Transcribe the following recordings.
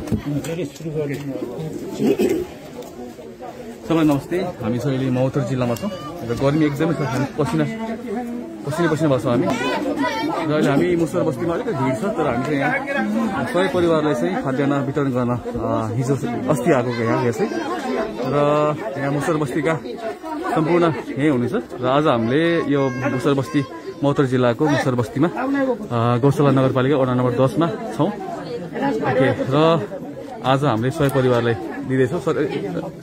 सबैलाई नमस्ते। हामी चाहिँ अहिले मौतर जिल्लामा छौँ र गर्मी एकदमै छ। हामी पसिना भएको छौँ हामी र अहिले हामी मुसर बस्तीमा अलिकति भिड छ। तर हामी चाहिँ यहाँ 100 परिवारलाई चाहिँ खाद्यान्न वितरण गर्न हिजो अस्ति आएको यहाँ चाहिँ र यहाँ मुसर बस्तीका सम्पूर्ण यहीँ हुनेछ। र आज हामीले यो मुसर बस्ती मौतर जिल्लाको मुसर बस्तीमा गौशाला नगरपालिका वडा नम्बर 10 मा छौँ। र आज हामीले 100 परिवारलाई दिँदैछौँ।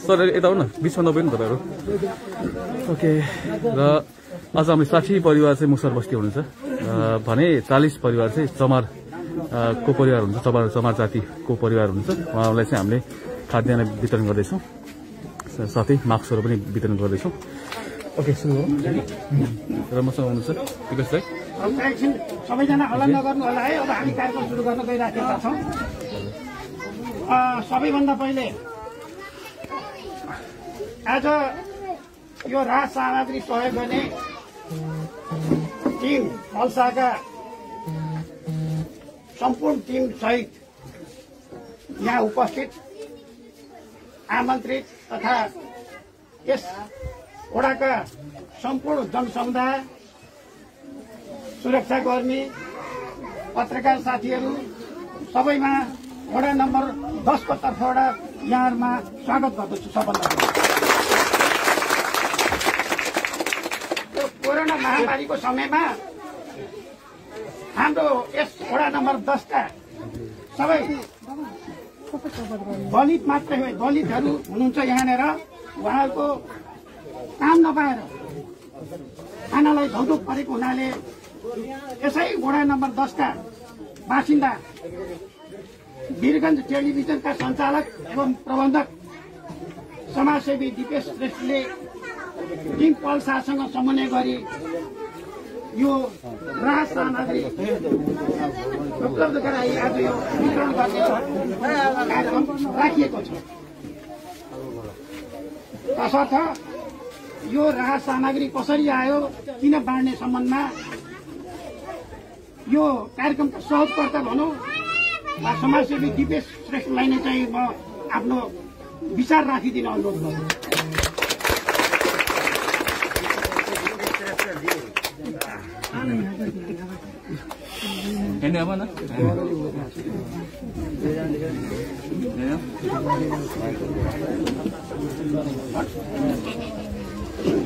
सर यता हो न, बिचमा नबेर्नु तपाईँहरू। ओके, र आज हामीले 60 परिवार चाहिँ मुसर बस्ती हुनुहुन्छ भने 40 परिवार चाहिँ चमार को परिवार हुन्छ, चमार जातिको परिवार हुनुहुन्छ। उहाँहरूलाई चाहिँ हामीले खाद्यान्न वितरण गर्दैछौँ, साथै मास्कहरू पनि वितरण गर्दैछौँ। ओके, सुरु गरौँ। र मसँग हुनुहुन्छ विकास दाइ। सबैजना हल्ला नगर्नु होला है। अब हामी कार्यक्रम सुरु गर्न गइराखेका छौँ। सबैभन्दा पहिले आज यो राहत सामग्री सहयोग गर्ने टिम फल्साका सम्पूर्ण टिम सहित यहाँ उपस्थित आमन्त्रित तथा यस वडाका सम्पूर्ण जनसमुदाय, सुरक्षाकर्मी, पत्रकार साथीहरू सबैमा वडा नम्बर 10 को तर्फबाट यहाँहरूमा स्वागत गर्दछु। सबभन्दा यो कोरोना महामारीको समयमा हाम्रो यस वडा नम्बर 10 का सबै दलित मात्रै हो, दलितहरू हुनुहुन्छ यहाँनिर। उहाँहरूको काम नपाएर खानालाई धौधुक परेको हुनाले यसै वडा नम्बर 10 का बासिन्दा वीरगञ्ज टेलिभिजनका सञ्चालक एवं प्रबन्धक समाजसेवी दिपेश श्रेष्ठले टिम पल्सासँग समन्वय गरी यो राहत सामग्री उपलब्ध गराई आज यो वितरण गर्ने कार्यक्रम राखिएको छ। तसर्थ यो राहत सामग्री कसरी आयो, किन बाँड्ने सम्बन्धमा यो कार्यक्रमका सहजकर्ता भनौँ समाजसेवी दिपेश श्रेष्ठलाई नै चाहिँ म आफ्नो विचार राखिदिन अनुरोध गर्छु।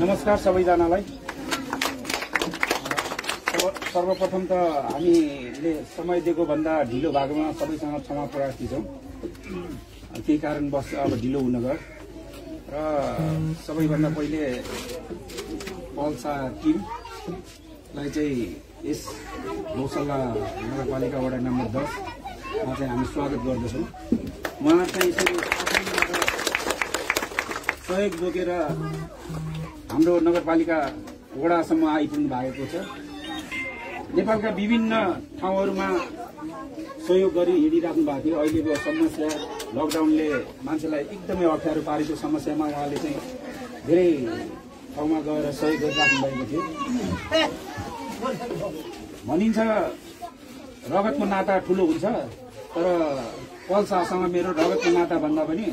नमस्कार सबैजनालाई। सर्वप्रथम त हामीले समय दिएको भन्दा ढिलो भागमा सबैसँग क्षमा प्रार्थी छौँ। केही कारणवश अब ढिलो हुन गयो र सबैभन्दा पहिले पल्सा टिमलाई चाहिँ यस गौशाला नगरपालिका वडा नम्बर 10 मा चाहिँ हामी स्वागत गर्दछौँ। उहाँ चाहिँ सहयोग बोकेर हाम्रो नगरपालिका वडासम्म आइपुग्नु भएको छ। नेपालका विभिन्न ठाउँहरूमा सहयोग गरी हिँडिराख्नु भएको थियो। अहिलेको समस्या लकडाउनले मान्छेलाई एकदमै अप्ठ्यारो पारेको समस्यामा उहाँले चाहिँ धेरै ठाउँमा गएर सहयोग गरिराख्नु भएको थियो। भनिन्छ रगतको नाता ठुलो हुन्छ, तर पल्सासँग मेरो रगतको नाता भन्दा पनि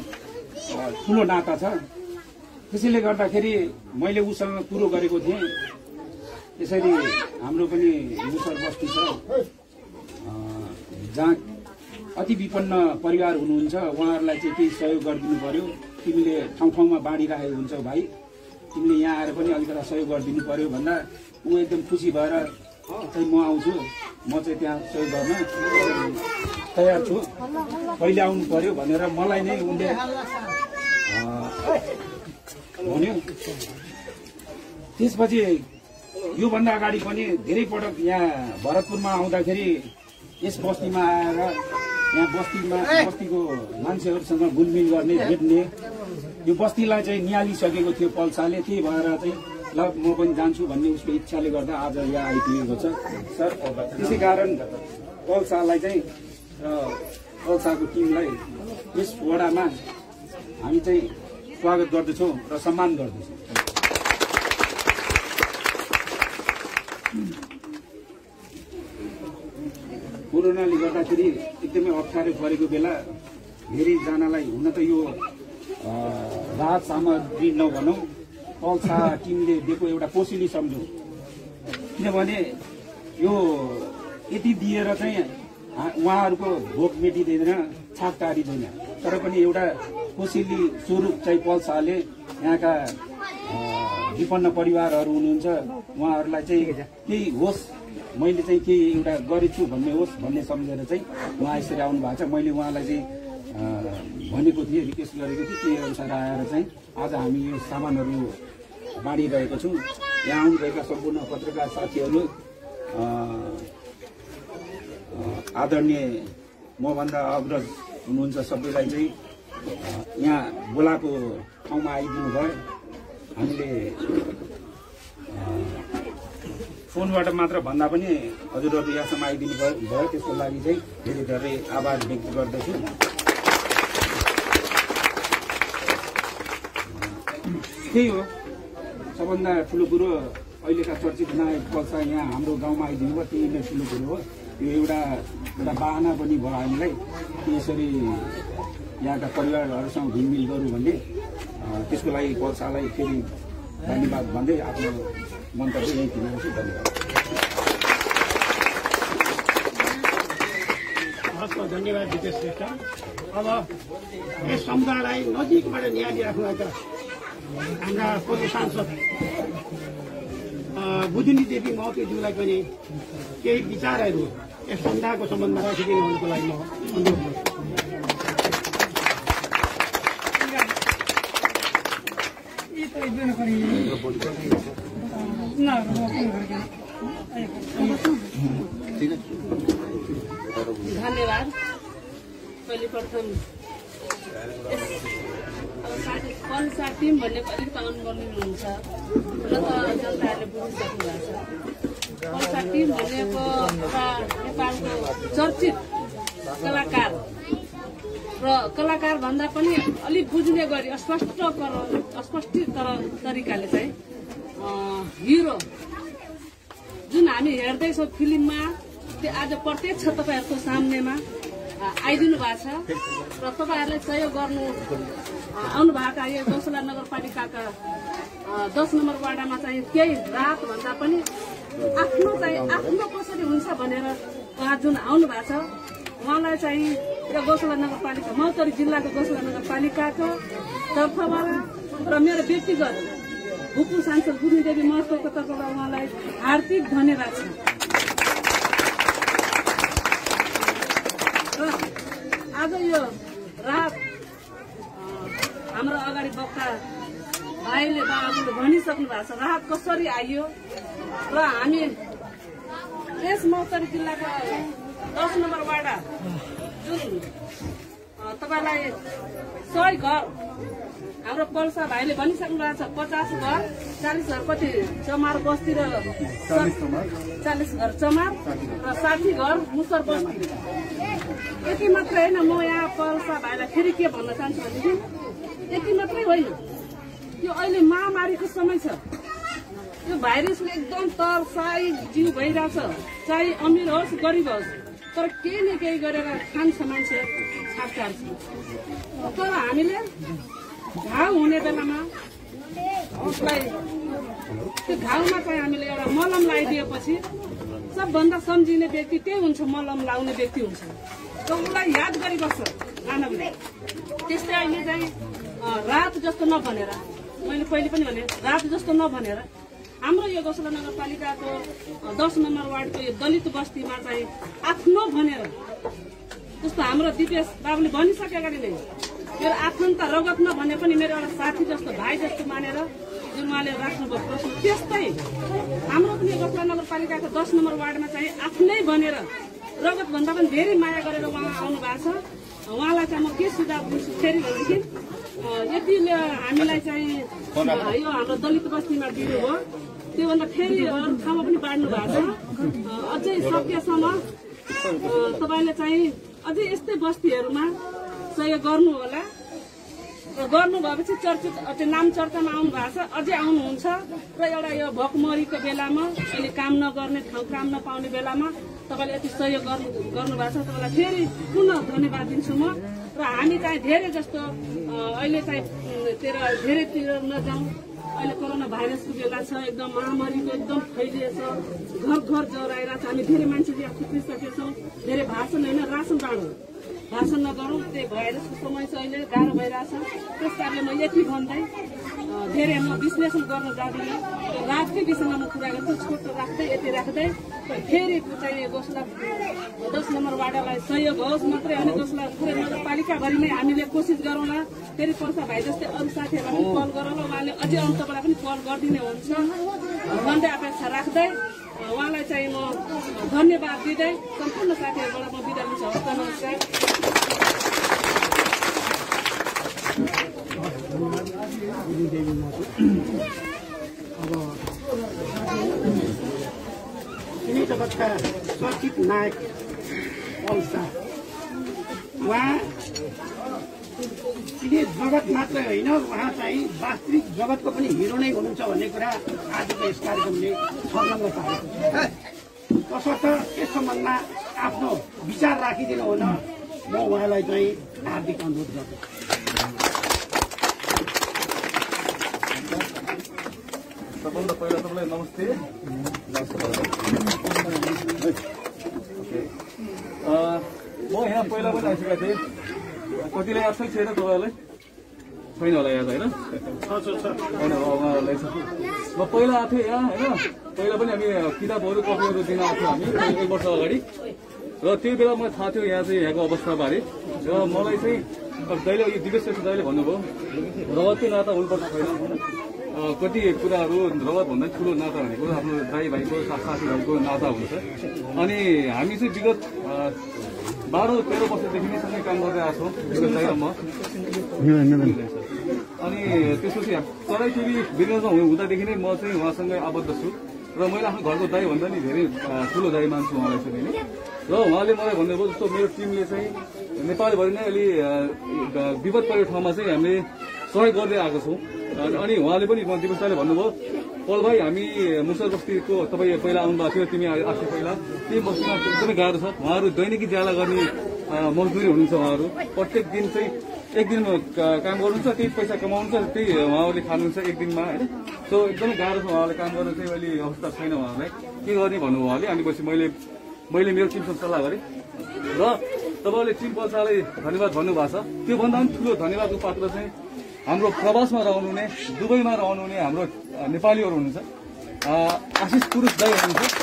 ठुलो नाता छ। त्यसैले गर्दाखेरि मैले उसँग कुरो गरेको थिएँ, यसरी हाम्रो पनि मुसर बस्ती छ जहाँ अति विपन्न परिवार हुनुहुन्छ, उहाँहरूलाई चाहिँ केही सहयोग गरिदिनु पर्यो। तिमीले ठाउँ ठाउँमा बाँडिरहेको हुन्छौ भाइ, तिमीले यहाँ आएर पनि अलिकति सहयोग गरिदिनु पर्यो भन्दा ऊ एकदम खुसी भएर चाहिँ म आउँछु, म चाहिँ त्यहाँ सहयोग गर्न तयार छु, कहिले आउनु पर्यो भनेर मलाई नै उनले भन्यो। त्यसपछि योभन्दा अगाडि पनि धेरै पटक यहाँ भरतपुरमा आउँदाखेरि यस बस्तीमा आएर यहाँ बस्तीको मान्छेहरूसँग घुलमिल गर्ने, भेट्ने, यो बस्तीलाई चाहिँ निहालिसकेको थियो पल्साले। त्यही भएर चाहिँ ल म पनि जान्छु भन्ने उसको इच्छाले गर्दा आज यहाँ आइपुगेको छ सर। त्यसै कारण पल्सालाई चाहिँ र पल्साको टिमलाई यस वडामा हामी चाहिँ स्वागत गर्दछौँ र सम्मान गर्दछौँ। कोरोनाले गर्दाखेरि एकदमै अप्ठ्यारो परेको बेला धेरैजनालाई हुन त यो राहत सामग्री नभनौँ, पल्सा टिमले दिएको एउटा कोसिली सम्झौँ। किनभने यो यति दिएर चाहिँ उहाँहरूको भोक मेटिँदैन, छाप टारिँदैन। तर पनि एउटा कोसिली स्वरूप चाहिँ पल्साले यहाँका विपन्न परिवारहरू हुनुहुन्छ, उहाँहरूलाई चाहिँ केही होस्, मैले चाहिँ केही एउटा गरेछु भन्ने होस् भन्ने सम्झेर चाहिँ उहाँ यसरी आउनु भएको छ। मैले उहाँलाई चाहिँ भनेको थिएँ, रिक्वेस्ट गरेको थिएँ, त्यही अनुसार आएर चाहिँ आज हामी यो सामानहरू बाँडिरहेको छौँ। यहाँ आउनुभएका सम्पूर्ण पत्रकार साथीहरू, आदरणीय मभन्दा अग्रज हुनुहुन्छ, सबैलाई चाहिँ यहाँ बोलाएको ठाउँमा आइदिनु भयो। हामीले फोनबाट मात्र भन्दा पनि हजुरहरू यहाँसम्म आइदिनु भयो, त्यसको लागि चाहिँ धेरै धेरै आभार व्यक्त गर्दछु। त्यही हो सबभन्दा ठुलो कुरो, अहिलेका चर्चित नायक पल्सा यहाँ हाम्रो गाउँमा आइदिनु भयो, त्यही नै ठुलो कुरो हो। यो एउटा बाहना पनि भयो हामीलाई यसरी यहाँका परिवारहरूसँग घुलमिल गरौँ भन्ने। त्यसको लागि पल्सालाई फेरि धन्यवाद भन्दै आफ्नो मन्तव्य यही दिएको छु। धन्यवाद। धन्यवाद जितेश श्रेष्ठ। अब यस समुदायलाई नजिकबाट न्याय दिइराख्नुभएका हाम्रा पूर्व सांसद बुजुनी देवी महतोज्यूलाई पनि केही विचारहरू यस समुदायको सम्बन्धमा राखिदिनु हुनुको लागि म अनुरोध गर्छु। धन्यवाद। पहिले प्रथम पल्सा टिम भनेको अलिकति अनुभवी हुनुहुन्छ र त जनताहरूले बुझिसक्नु भएको छ। पल्सा टिम भनेको एउटा नेपालको चर्चित कलाकार र कलाकार भन्दा पनि अलिक बुझ्ने गरी स्पष्टीकरण तरिकाले चाहिँ हिरो जुन हामी हेर्दैछौँ फिल्ममा, त्यो आज प्रत्यक्ष तपाईँहरूको सामनेमा आइदिनु भएको छ र तपाईँहरूले सहयोग गर्नु आउनुभएका यो गौसला नगरपालिकाका 10 नम्बर वार्डमा चाहिँ केही राहत भन्दा पनि आफ्नो कसरी हुन्छ भनेर उहाँ जुन आउनु भएको छ, उहाँलाई चाहिँ यो गौसला नगरपालिका मौतरी जिल्लाको गौसला नगरपालिकाको तर्फबाट र मेरो व्यक्तिगत भूतपूर्व सांसद बुझ्नी देवी महतोको तर्फबाट उहाँलाई हार्दिक धन्यवाद छ। र आज यो राहत हाम्रो अगाडि वक्ता भाइले बाबुले भनिसक्नु भएको छ राहत कसरी आइयो र हामी यस मौतरी जिल्लाको 10 नम्बर वार्ड जुन तपाईँलाई 100 घर हाम्रो पल्सा भाइले भनिसक्नु भएको छ 50 घर 40 घर कति चमार बस्ती र 40 घर चमार र 60 घर मुसर बस्ती। यति मात्रै होइन, म यहाँ पल्सा भाइलाई फेरि के भन्न चाहन्छु भनेदेखि यति मात्रै होइन, यो अहिले महामारीको समय छ, यो भाइरसले एकदम तर्साई जिउ भइरहेछ, चाहे अमिर होस् गरिब होस्, तर केही न केही गरेर खान्छ मान्छे, छाप टार्छ। तर हामीले घाउ हुने बेलामा उसलाई त्यो घाउमा चाहिँ हामीले एउटा मलम लगाइदिएपछि सबभन्दा सम्झिने व्यक्ति त्यही हुन्छ, मलम लाउने व्यक्ति हुन्छ, र उसलाई याद गरिबस्छ मानवले। त्यस्तै अहिले चाहिँ रात जस्तो नभनेर, मैले पहिले पनि भने रात जस्तो नभनेर हाम्रो यो गौसला नगरपालिकाको 10 नम्बर वार्डको यो दलित बस्तीमा चाहिँ आफ्नो भनेर, जस्तो हाम्रो दिपेश बाबुले भनिसकेका नै मेरो आफन्त रगत नभने पनि मेरो एउटा साथी जस्तो भाइ जस्तो मानेर जुन उहाँले राख्नुभयो प्रश्न, त्यस्तै हाम्रो पनि गौसला नगरपालिकाको 10 नम्बर वार्डमा चाहिँ आफ्नै भनेर रगत भन्दा पनि धेरै माया गरेर उहाँ आउनु भएको छ। उहाँलाई चाहिँ म के सुझाव दिन्छु फेरि भनेदेखि यति हामीलाई चाहिँ यो हाम्रो दलित बस्तीमा दिनुभयो, त्योभन्दा फेरि अरू ठाउँमा पनि बाँड्नु भएको छ। अझै सकेसम्म तपाईँले चाहिँ अझै यस्तै बस्तीहरूमा सहयोग गर्नु होला र गर्नु भएपछि चर्चित नाम चर्चामा आउनु भएको छ, अझै आउनुहुन्छ र एउटा यो भोकमरीको बेलामा अहिले काम नगर्ने ठाउँ काम नपाउने बेलामा तपाईँले यति सहयोग गर्नु भएको छ, तपाईँलाई फेरि पुनः धन्यवाद दिन्छु म। र र हामी चाहिँ धेरै जस्तो अहिले चाहिँ धेरैतिर नजाउँ। अहिले कोरोना भाइरसको बेला छ, एकदम महामारीको एकदम फैलिएछ, घर घर ज्वरो आइरहेको छ। हामी धेरै मान्छेले छुटिसकेछौँ। धेरै भाषण होइन, रासन बाँडौँ, भाषण नगरौँ। त्यही भाइरसको समय छ, अहिले गाह्रो भइरहेछ। त्यस कारणले म यति भन्दै धेरै म विश्लेषण गर्न जाँदिनँ। रातकै विषयमा म कुरा गर्छु, छोटो राख्दै यति राख्दै फेरि चाहिँ 10 नम्बर वार्डलाई सहयोग होस् मात्रै, अनि 10 नगरपालिकाभरिमै हामीले कोसिस गरौँला। फेरि पर्सा भाइ जस्तै अरू साथीहरूलाई पनि कल गरौँला, उहाँले अझै अन्तबाट पनि कल गरिदिने हुन्छ भन्दै अपेक्षा राख्दै उहाँलाई चाहिँ म धन्यवाद दिँदै सम्पूर्ण साथीहरूबाट म बिदा लिन्छु। हस्त नमस्कार। अब सिने जगतका चर्चित नायक पल शाह, उहाँ सिने जगत मात्रै होइन, उहाँ चाहिँ वास्तविक जगतको पनि हिरो नै हुनुहुन्छ भन्ने कुरा आजको यस कार्यक्रमले छर्लङ्ग पारेको छ। तसर्थ यस सम्बन्धमा आफ्नो विचार राखिदिनु हुन म उहाँलाई चाहिँ हार्दिक अनुरोध गर्छु। सबभन्दा पहिला तपाईँलाई नमस्ते। म यहाँ पहिला पनि आइसकेको थिएँ। कतिलाई याद छैन तपाईँहरूलाई? छैन होला याद होइन? होइन, उहाँहरूलाई छ। म पहिला आएको थिएँ यहाँ होइन। पहिला पनि हामी किताबहरू कपीहरू दिन आएको थियौँ हामी 1 वर्ष अगाडि। र त्यो बेला मलाई थाहा थियो यहाँ चाहिँ यहाँको अवस्थाबारे। र मलाई चाहिँ जहिले यो दिवेश दाइले भन्नुभयो रगतकै नाता हुनुपर्छ छैन होइन। कति कुराहरू रगतभन्दा ठुलो नाता भनेको आफ्नो दाइ भाइको साथीभाइको नाता हुन्छ। अनि हामी चाहिँ विगत 12-13 वर्षदेखि नै सँगै काम गर्दै आएको छौँ, विगत दाइ र म। अनि त्यसपछि तराई टिभी बिजनेसमा हुँदादेखि नै म चाहिँ उहाँसँगै आबद्ध छु। र मैले आफ्नो घरको दाइ भन्दा नि धेरै ठुलो दाइ मान्छु उहाँलाई चाहिँ नि। र उहाँले मलाई भन्नुभयो जस्तो मेरो टिमले चाहिँ नेपालभरि नै अलि विपद परेको ठाउँमा चाहिँ हामीले सहयोग गर्दै आएको छौँ। अनि उहाँले पनि दिवस दाइले भन्नुभयो पल भाइ हामी मुसर बस्तीको तपाईँ पहिला आउनुभएको थियो, तिमी आफै पहिला त्यही बस्तीमा एकदमै गाह्रो छ। उहाँहरू दैनिकी ज्याला गर्ने मजदुरी हुनुहुन्छ। उहाँहरू प्रत्येक दिन चाहिँ 1 दिन काम गर्नुहुन्छ, त्यही पैसा कमाउनुहुन्छ, त्यही उहाँहरूले खानुहुन्छ 1 दिनमा होइन। सो एकदमै गाह्रो छ उहाँहरूले काम गर्नु चाहिँ अहिले अवस्था छैन उहाँहरूलाई। के गर्ने भन्नुभयो उहाँले। अनि पछि मैले मेरो टिमसँग सल्लाह गरेँ र तपाईँले टिम पल्सालाई धन्यवाद भन्नुभएको छ। त्योभन्दा पनि ठुलो धन्यवादको पात्र चाहिँ हाम्रो प्रवासमा रहनुहुने, दुबईमा रहनुहुने हाम्रो नेपालीहरू हुनुहुन्छ। आशिष पुरुष दाई हुनुहुन्छ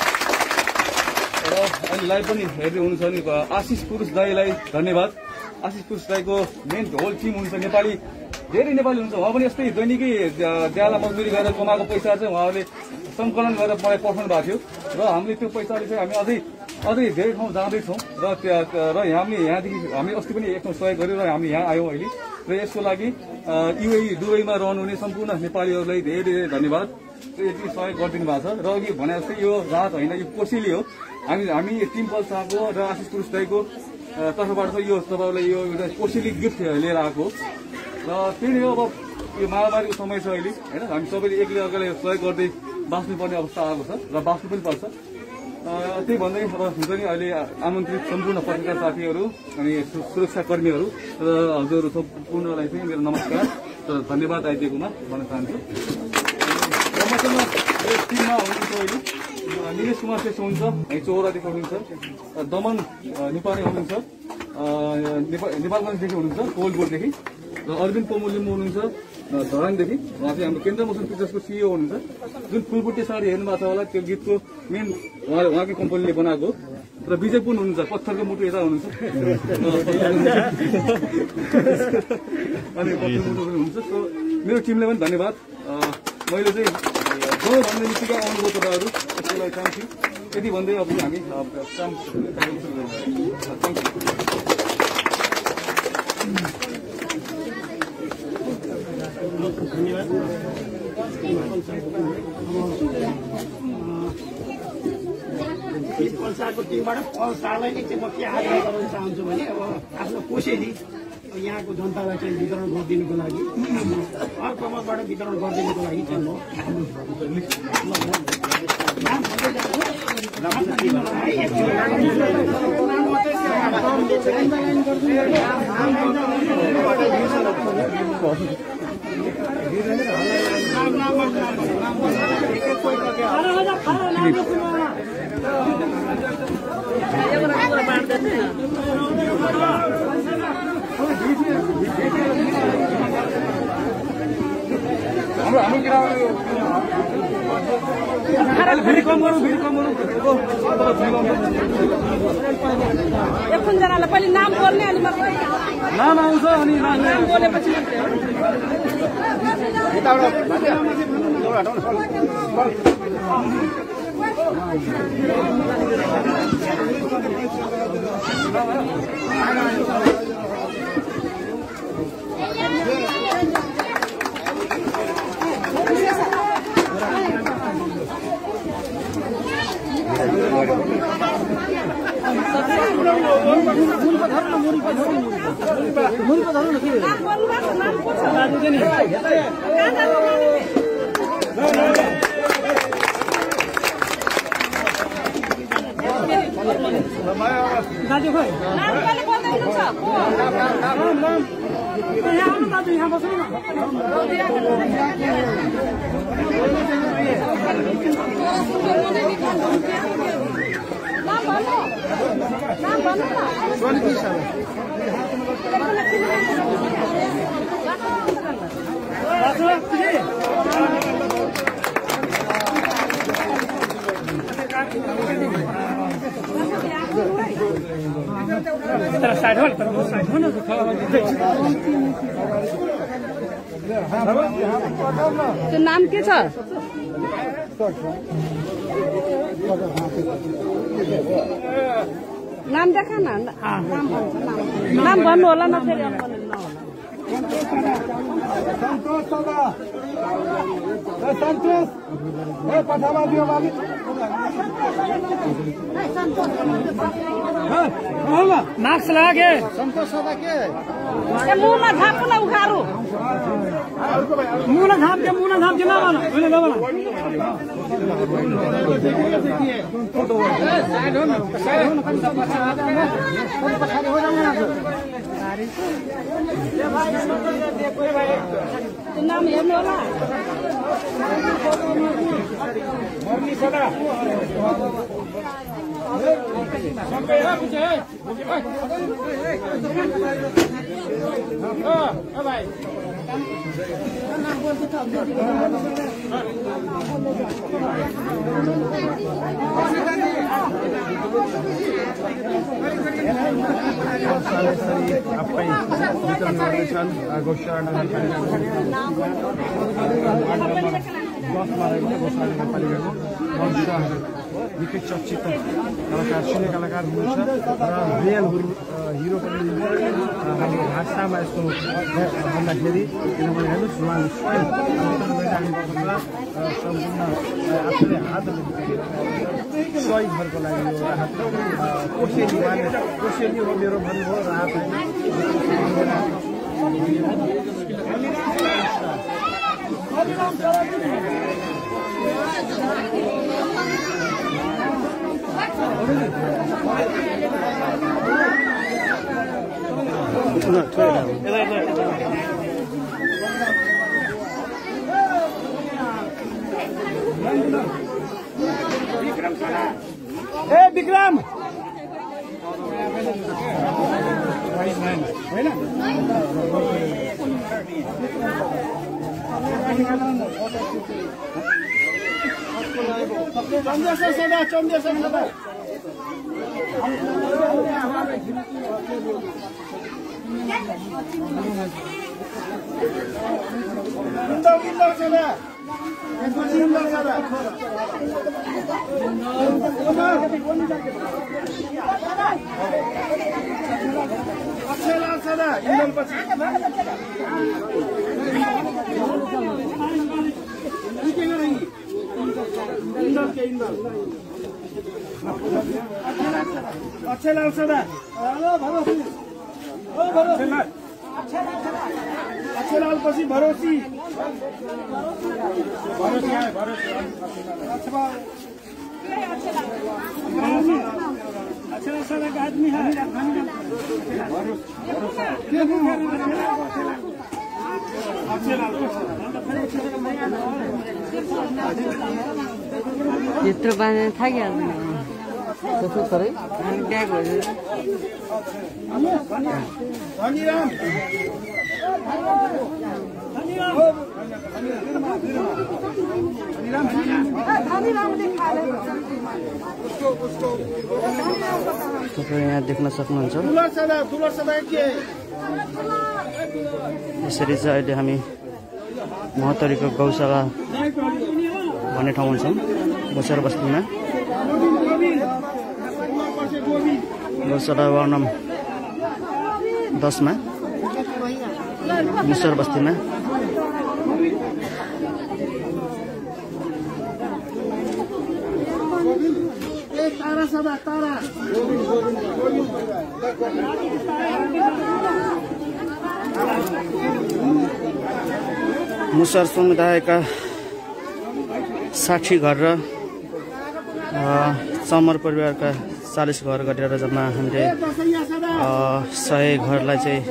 र अहिले लाइभ पनि हेर्दै हुनुहुन्छ नि। आशिष पुरुष दाईलाई धन्यवाद। आशिष पुरुष दाईको मेन होल टिम हुनुहुन्छ, नेपाली धेरै नेपाली हुन्छ। उहाँ पनि यस्तै दैनिकै ज्याला मजदुरी गरेर कमाएको पैसा चाहिँ उहाँहरूले सङ्कलन गरेर मलाई पठाउनु भएको थियो। र हामीले त्यो पैसाले चाहिँ हामी अझै धेरै ठाउँ जाँदैछौँ। र यहाँदेखि हामी अस्ति पनि एक ठाउँ सहयोग गरेर हामी यहाँ आयौँ अहिले। र यसको लागि युएई दुबईमा रहनुहुने सम्पूर्ण नेपालीहरूलाई धेरै धेरै धन्यवाद। यति सहयोग गरिदिनु भएको छ। र अघि भने जस्तै यो राहत होइन, यो कोसेली हो। हामी टिम पल्साको र आशिष पुरुष दाईको तर्फबाट चाहिँ यो तपाईँहरूलाई यो एउटा कोसेली गिफ्ट लिएर आएको। र त्यही हो, अब यो महामारीको समय छ अहिले होइन। हामी सबैले एकले अर्काले सहयोग गर्दै बाँच्नुपर्ने अवस्था आएको छ र बाँच्नु पनि पर्छ। त्यही भन्दै अब हुन्छ नि अहिले आमन्त्रित सम्पूर्ण पत्रकार साथीहरू अनि सुरक्षाकर्मीहरू र हजुरहरू सम्पूर्णलाई चाहिँ मेरो नमस्कार र धन्यवाद आइदिएकोमा भन्न चाहन्छु। मसँग यो टिममा हुनुहुन्छ अहिले निलेश कुमार श्रेष्ठ हुनुहुन्छ, चौरादेखि हुनुहुन्छ, दमन नेपाली हुनुहुन्छ, नेपालगञ्जदेखि हुनुहुन्छ, कोलबोटदेखि, र अरविन्द पोमु लिम्बू हुनुहुन्छ धरानदेखि। उहाँ चाहिँ हाम्रो केन्द्र मोसन पिक्चर्सको सिइओ हुनुहुन्छ। जुन फुलबुट्टे साडी हेर्नु भएको छ होला, त्यो गीतको मेन उहाँकै कम्पनीले बनाएको। र विजय पुन हुनुहुन्छ, पत्थरको मुटु यता हुनुहुन्छ अनि पत्थरको मुटु पनि हुनुहुन्छ। सो मेरो टिमलाई पनि धन्यवाद। मैले चाहिँ जो भन्ने बित्तिकै आउनुभयो तपाईँहरू, त्यसको लागि चाहन्छु। यति भन्दै अब हामी काम धन्यवाद। पल्साको टिमबाट पल्सालाई नै चाहिँ म के आग्रह गर्न चाहन्छु भने अब आफ्नो कोसेली यहाँको जनतालाई चाहिँ वितरण गरिदिनुको लागि, अर्कोबाट वितरण गरिदिनुको लागि चाहिँ म एकजनालाई पहिले नाम बोल्ने अनि मात्रै नाम आउँछ अनि नाम बोलेपछि दाजु खोइ यहाँ बस्नु न त्यो नाम के छ नाम देखा न नाम भन्नु होला न फेरि सन्तोष पठामा दियो बाबी मार्क्स लागे सन्तोष सदा के मुना झापलाई उखारु मुना झाप के नभन हैन नभन नाम हेर्नु होला निकै चर्चित कलाकार सिने कलाकार हुनुहुन्छ र रियल हिरो पनि हाम्रो भाषामा यस्तो भन्दाखेरि किनभने हेर्नुहोस् उहाँले स्वयं सम्पूर्ण आफूले हात सही घरको लागि यो राहत कोसेली उहाँले कोसेली हो मेरो भन्नुभयो राहत ए विक्रम अच्छे लाल सदा अच्छे लाल पछि भरोसी अच्छे लाल सदा का आदमी है यत्रो बाँधेर थाकिहाल्दैन त्यसो सरै ब्याग हो तपाईँ यहाँ देख्न सक्नुहुन्छ यसरी चाहिँ अहिले हामी महोत्तरीको गौशाला भन्ने ठाउँमा छौँ मुसर बस्तीमा गौशाला वार्ड नम्बर 10 मा मुसर बस्तीमा मुसर समुदायका 60 घर र चमर परिवारका 40 घर गरेर जम्मा हामीले 100 घरलाई चाहिँ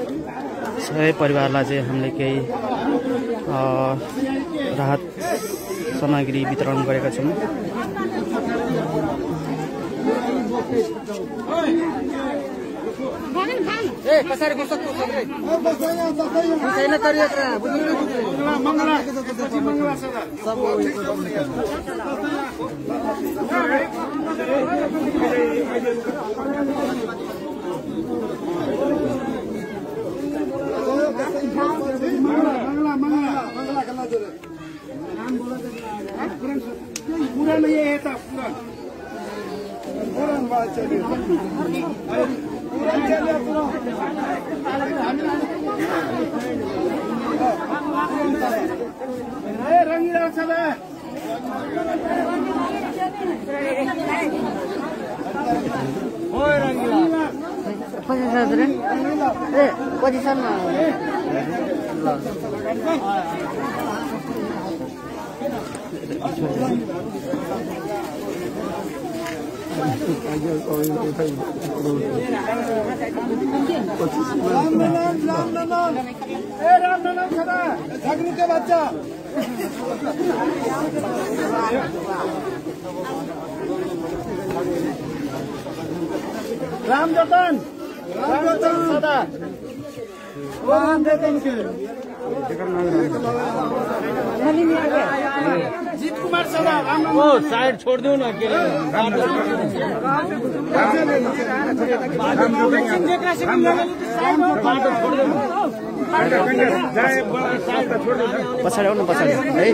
100 परिवारलाई चाहिँ हामीले केही राहत सामग्री वितरण गरेका छौँ। रामजतन सदा जीत कुमार सदा साइड छोड़ दो ना के पछाडि आउनु पछाडि है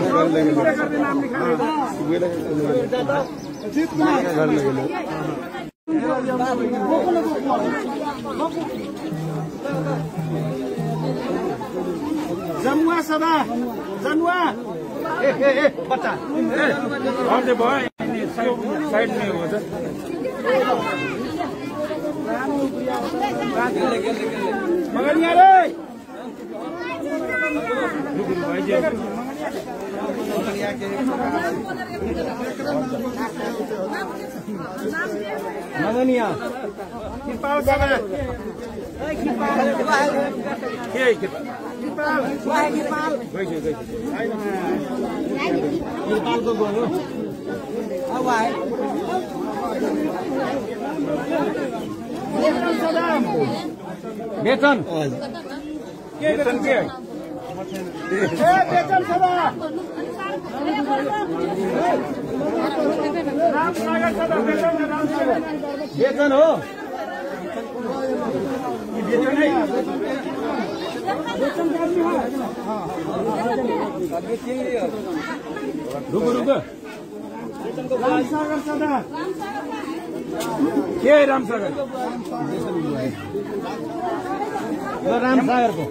जीत कुमार जमुआ सदा जमुआ बच्चा साइड में हो मगर यहाँ रे मगनिया कृपाल बाबा कृपालको गयो वेतन वेतन के वेतन सदा रामसागर सदा वेतन हो रुको रामसागर सदा के रामसागर रामसागर को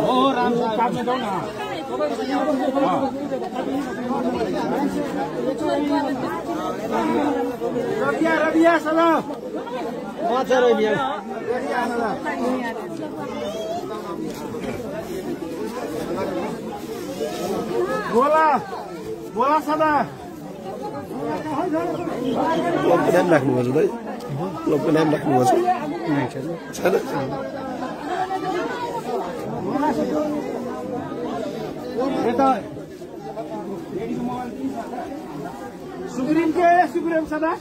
हो रामसागर जाऊ न रबिया सदा बोला सदा नाम राख्नुपर्छ भाइ क्लबको नाम राख्नुपर्छ। सुग्रीम के सुग्रीम सदा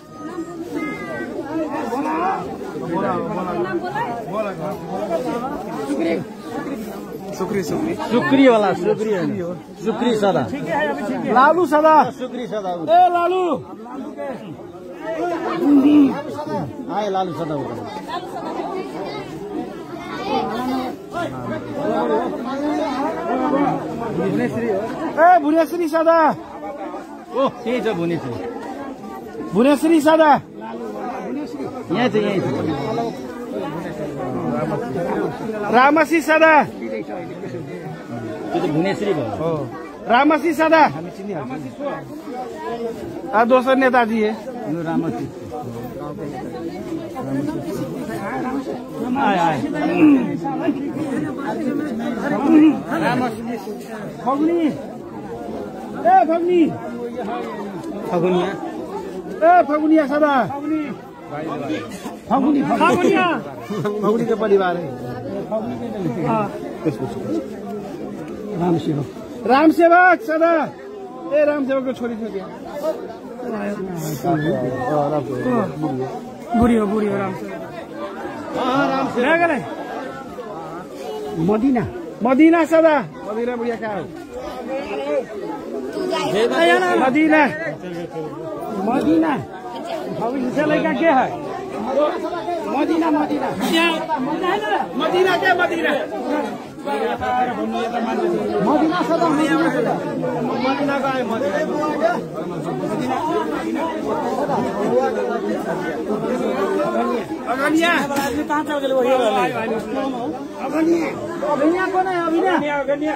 सुक्री वाला सुक्री सदा लालू सदा सुक्री सदा ए लालू आए लालू सदा ए भुवनेश्वरी सदा ओ त्यही छ भुवनेश्वरी भुवनेश्वरी सदा यहाँ छ रामसी सदा त्यो त भुवनेश्वरी भयो रामसी सदा दोस्रो नेताजी है रामसी फगुनी ए फगुनी फगुनिया ए फगुनिया सदा फगुनी फगुनिया फगुनी का परिवार है राम सेवक सदा ए राम सेवक को छोरी छोरी बुढ़ी हो राम सेवक मदीना मदीना सदा मदीना बुढ़िया क्या है मदीना मदीना लड़का क्या है मदीना मदीना मदीना क्या मदीना मदीना सदा मदीना का है अगनिया कहाँ छ अगनिया कौन है अगनिया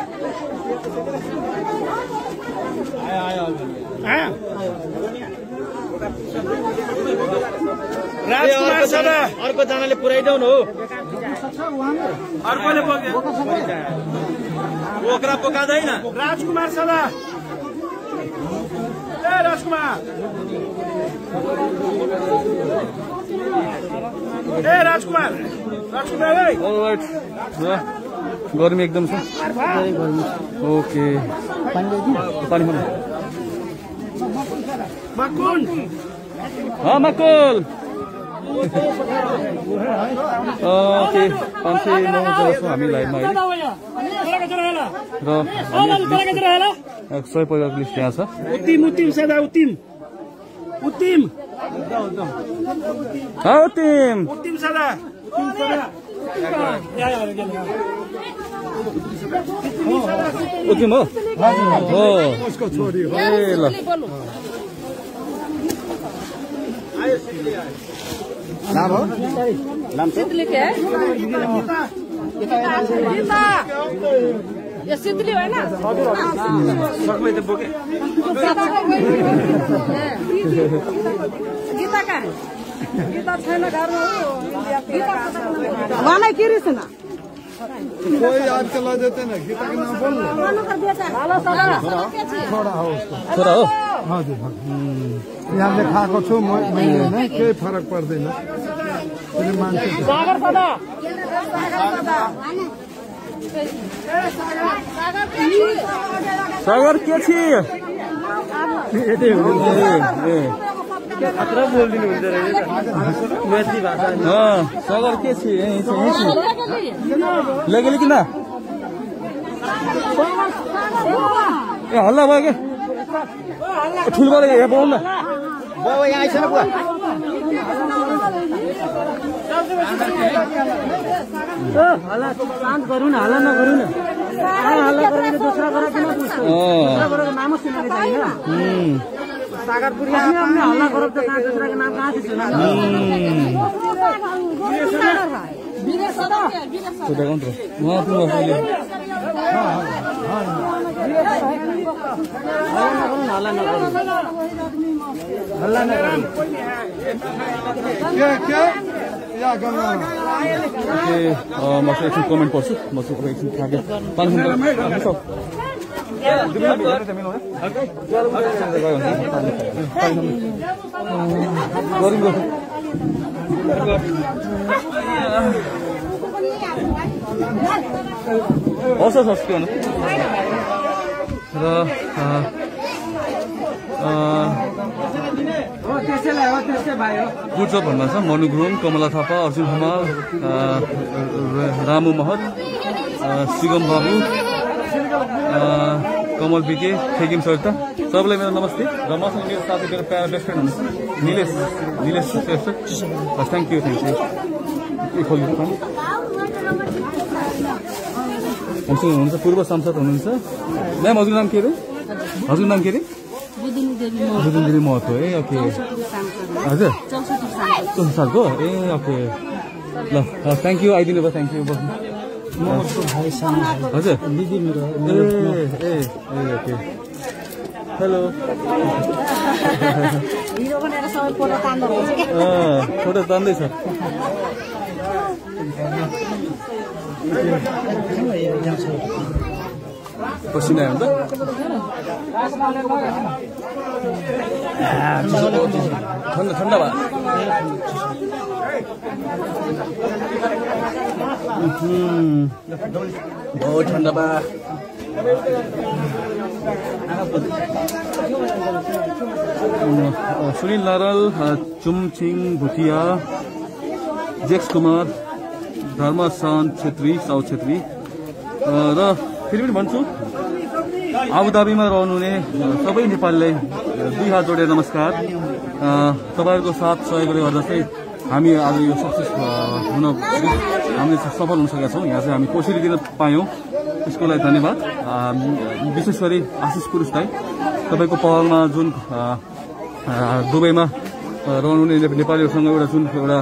राजकुमार सदा अर्को जनाले पुर्याइदेऊ न हो अर्कोले बोक्रा पोकादैन राजकुमार सदा ए राजकुमार ए राजकुमार राजकुमार अलराइट गर्मी एकदम छ ओके पानी मकुन मकुल ओके 509 छ हामी लाइभमा र 100 परिवारको लिस्ट यहाँ छ उत्तिम सदा उत्तिम सदा उत्तिम हो उसको छोरी हो ल नाम हो नाम सिद्धली के है ये सिद्धली है ना सकमै त बोके गीता का है गीता छैन घरमा हो वाला किरिस न कोई याद चला देते ना गीता के नाम बोल छोरा हो हजुर यहाँले खाएको छु मैले नै केही फरक पर्दैन मान्छे सागर के छी खतरा बोलिदिनु हुन्छ रहेछ मैथिली भाषा सागर के छी लगेली किन ए हल्ला भयो के ठुलबडा यहाँ पाउनु न बाबा यहाँ आइछ न बुवा हल्ला शान्त गरौँ न हल्ला नगरौँ न हल्ला गरेर दोस्रो गरेर किन पुग्छौ दोस्रो गरेर नाम सुनेको छैन सागर पुरिया हमने हल्ला गरब त कहाँ दोस्रो के नाम कहाँ से सुना वीर सदा छोटा कौन तो वहाँ पे हल्ला न क्या या गंगा ओके म एकछिन कमेन्ट पढ्छु म एकछिन थाके 5 मिनेट हस् हस् के भन्नु र गुड जब भन्नु छ मनु गुरुङ, कमला थापा, अर्जुन हमाल, रामु महत, सुगम बाबु, कमल बिके, ठेकिम सरिता, सबैलाई मेरो नमस्ते। र मसँग मेरो साथी मेरो प्यारा बेस्ट फ्रेन्ड हुनुहुन्छ निलेश श्रेष्ठ। थ्याङ्क यू हामीसँग हुनुहुन्छ पूर्व सांसद हुनुहुन्छ। म्याम हजुर नाम के अरे? हजुर नाम के अरे? बुदिन देवी महतो। ए ओके हजुर 64 सालको। ए ओके ल थ्याङ्क यू आइदिनु भयो। थ्याङ्क यू हजुर दिदी मेरो। ए ओके हेलो फोटो तान्दैछ। पसिना आयो नि त ठन्डा भयो। बहुत ठन्डा भयो। सुनिल नारल, चुमछिङ भुटिया, जेक्स कुमार, धर्मसान छेत्री, साउ छेत्री र फेरि पनि भन्छु आबुधाबीमा रहनुहुने सबै नेपालीलाई 2 हात जोडेर नमस्कार। तपाईँहरूको साथ सहयोगले गर्दा चाहिँ हामी आज यो सक्सेस हुन हामीले सफल हुन सकेका छौँ। यहाँ चाहिँ हामी कोसिस दिन पायौँ, त्यसको लागि धन्यवाद। विशेष गरी आशिष पुरुषलाई तपाईँको पहलमा जुन दुबईमा रहनुहुने नेपालीहरूसँग एउटा जुन एउटा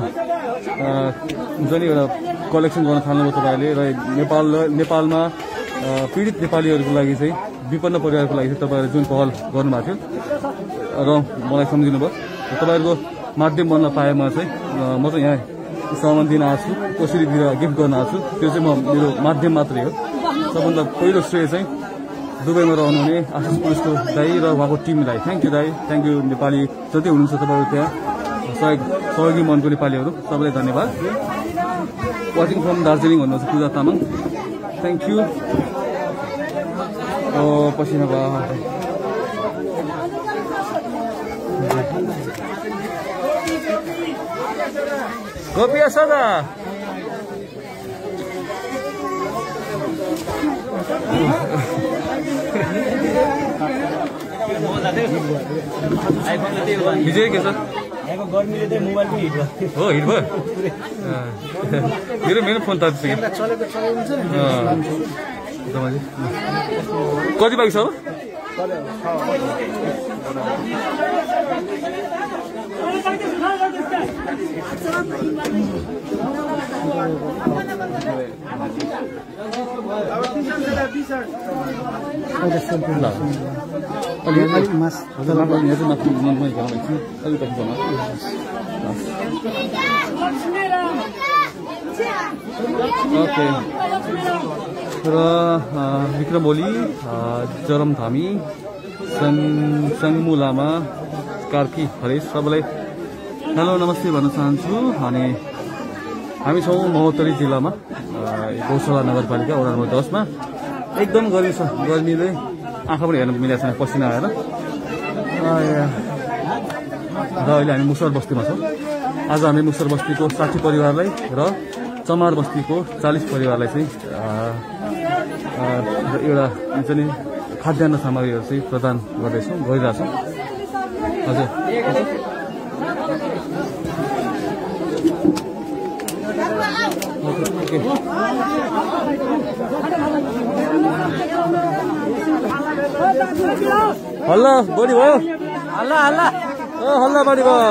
हुन्छ नि एउटा कलेक्सन गर्न थाल्नुभयो तपाईँहरूले र नेपालमा पीडित नेपालीहरूको लागि चाहिँ विपन्न परिवारको लागि चाहिँ तपाईँहरूले जुन पहल गर्नुभएको थियो र मलाई सम्झिनु भयो। तपाईँहरूको माध्यम बन्न पाएमा चाहिँ म चाहिँ यहाँ सामान दिन आएको छु, कसरी गिफ्ट गर्न आएको छु, त्यो चाहिँ मेरो माध्यम मात्रै हो। सबभन्दा पहिलो श्रेय चाहिँ दुबईमा रहनुहुने आशिष पुरुषको दाई र उहाँको टिमलाई थ्याङ्क यू दाई, थ्याङ्क यू। नेपाली जति हुनुहुन्छ तपाईँहरू त्यहाँ सहयोगी मनको नेपालीहरू सबैलाई धन्यवाद। वाचिङ फ्रम दार्जिलिङ भन्नुहुन्छ पूजा तामाङ, थ्याङ्क यू। पसिना भयो गोपिया सदा विजय के छ? गर्मीले चाहिँ मोबाइल पनि हिट भयो। हो हिट भयो मेरो फोन तात्तियो। कति बाइक छ? ओके र विक्रम ओली, जरम धामी, सङ्मु लामा, कार्की हरेश सबैलाई हेलो नमस्ते भन्न चाहन्छु। अनि हामी छौँ महोत्तरी जिल्लामा गौशाला नगरपालिका वडा नम्बर 10 मा। एकदम गर्मी छ, गर्मीले आँखा पनि हेर्न मिलेको छैन, पसिना आएर। र अहिले हामी मुसर बस्तीमा छौँ। आज हामी मुसर बस्तीको 60 परिवारलाई र चमार बस्तीको 40 परिवारलाई चाहिँ एउटा हुन्छ नि खाद्यान्न सामग्रीहरू चाहिँ प्रदान गरिरहेछौँ। हजुर हल्ला बढी भयो, हल्ला बढी भयो।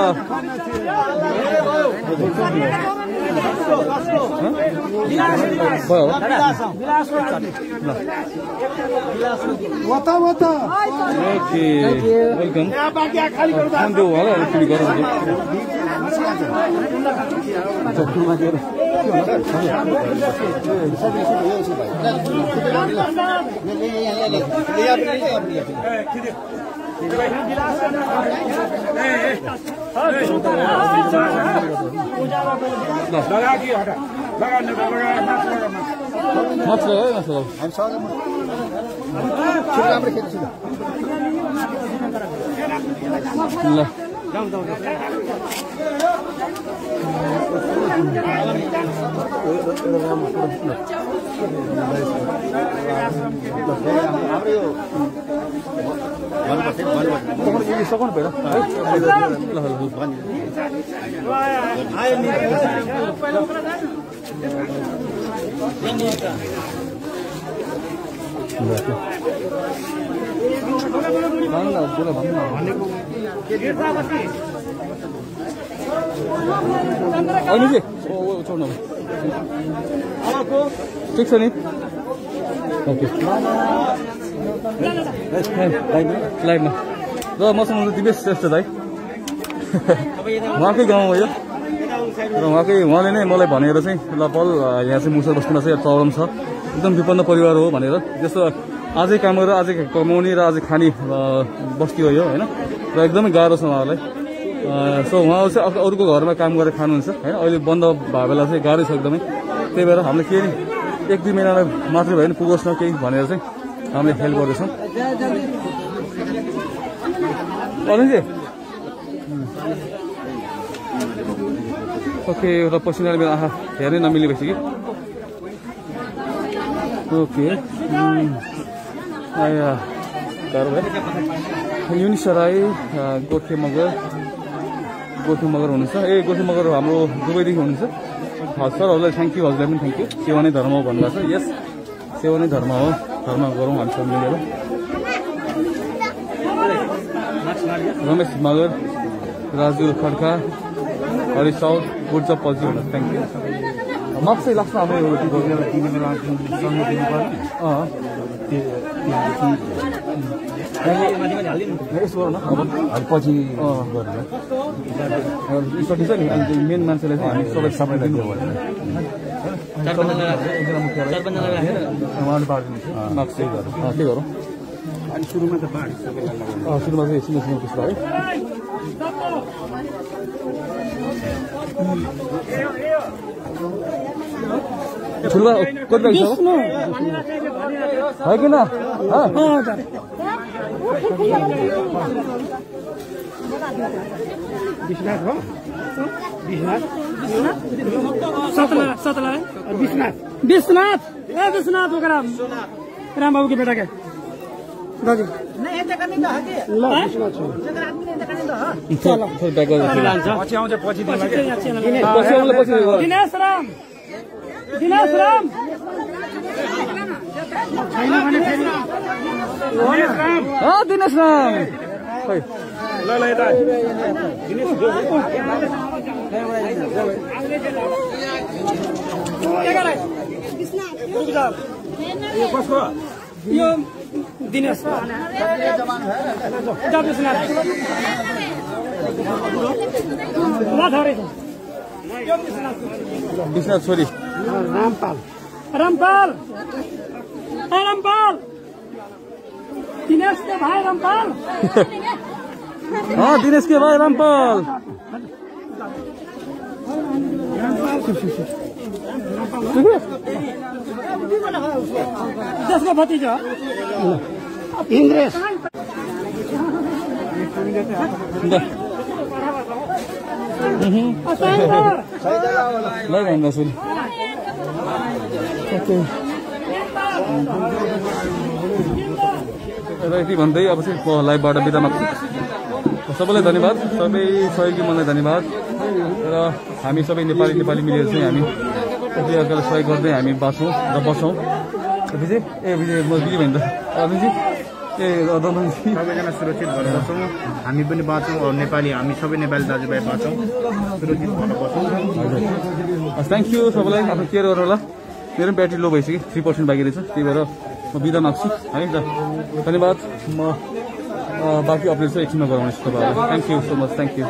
वेलकम। ठिक छ नि लाइभमा र मसँग दिपेश श्रेष्ठ दाइ उहाँकै गाउँ हो यो र उहाँले नै मलाई भनेर चाहिँ ल पल यहाँ चाहिँ मुसर बस्तीमा चाहिँ प्रब्लम छ एकदम विपन्न परिवार हो भनेर जस्तो आजै काम गरेर आजै कमाउने र आजै खाने बस्ती हो यो होइन र एकदमै गाह्रो छ उहाँहरूलाई सो उहाँहरू चाहिँ अरूको घरमा काम गरेर खानुहुन्छ होइन अहिले बन्द भएको बेला चाहिँ गाह्रो छ एकदमै त्यही भएर हामीले केही 1-2 महिनालाई मात्रै भयो भने पुगोस् न केही भनेर चाहिँ हामीले हेल्प गर्दैछौँ अरुणजी ओके एउटा पसिनाले मेरो आँखा हेर्नै नमिले भएपछि कि ओके आया गाह्रो भयो युनिसा राई गोर्खे मगर हुनुहुन्छ गोर्खे मगर हाम्रो दुबईदेखि हुनुहुन्छ सरहरूलाई थ्याङ्क यू हजुरलाई पनि थ्याङ्क यू सेवा नै धर्म हो भन्नुभएको छ यस सेवा नै धर्म हो धर्म गरौँ हामी सब मिलेर रमेश मगर राजु खड्का हरि साउथ गुड जब पल्ची हुनु थ्याङ्क यू मार्क्स चाहिँ लाग्छ हाम्रो यसो गर न पछि स्टडी छ नि मेन मान्छेलाई चाहिँ हामी सबै दिनु हो मार्क्स चाहिँ गरौँ के गरौँ अनि सुरुमा चाहिँ सिङ्गल त्यस्तो है ठुलो कति लाग्छ है कि न विश्वनाथ राम बाबू के बेटा के दादी दिनेश राम दिनेश राम यो दिनेश विश्वनाथ छोरी रामपाल दिनेश के भाई रामपाल हाँ दिनेश के भाई रामपाल जसको भतीजा इन्द्रेश यति भन्दै अब चाहिँ लाइभबाट बिदा माग्छु सबैलाई धन्यवाद सबै सहयोगी मनलाई धन्यवाद र हामी सबै नेपाली मिलेर चाहिँ हामी एकअर्कालाई सहयोग गर्दै हामी बाँच्छौँ र बसौँ विजय म विजय भन्छ अरुणजी सबैजना सुरक्षित भएर बसौँ हामी पनि बाँचौँ नेपाली हामी सबै नेपाली दाजुभाइ बाँचौँ सुरक्षित भएर बसौँ थ्याङ्क यू सबैलाई आफ्नो केयर गरेर होला मेरो पनि ब्याट्री लो भइसक्यो 3% बाँकी रहेछ त्यही भएर म बिदा माग्छु है त धन्यवाद म बाँकी अपडेट चाहिँ एकछिनमा गराउनेछु तपाईँहरूलाई thank you so much thank you